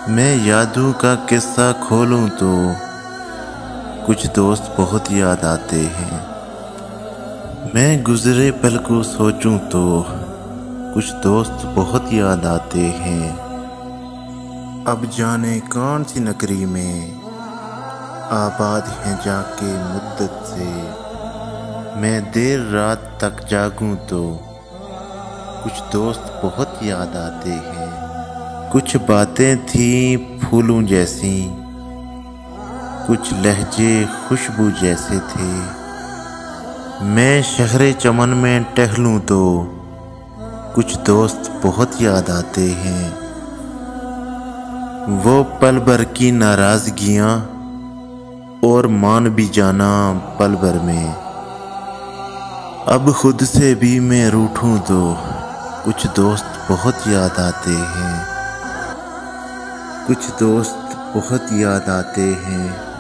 मैं यादों का किस्सा खोलूं तो कुछ दोस्त बहुत याद आते हैं। मैं गुजरे पल को सोचूं तो कुछ दोस्त बहुत याद आते हैं। अब जाने कौन सी नगरी में आबाद हैं जाके मुद्दत से। मैं देर रात तक जागूं तो कुछ दोस्त बहुत याद आते हैं। कुछ बातें थी फूलों जैसी, कुछ लहजे खुशबू जैसे थे। मैं शहरे चमन में टहलूं तो कुछ दोस्त बहुत याद आते हैं। वो पल भर की नाराजगियां और मान भी जाना पल भर में। अब खुद से भी मैं रूठूं तो कुछ दोस्त बहुत याद आते हैं। कुछ दोस्त बहुत याद आते हैं।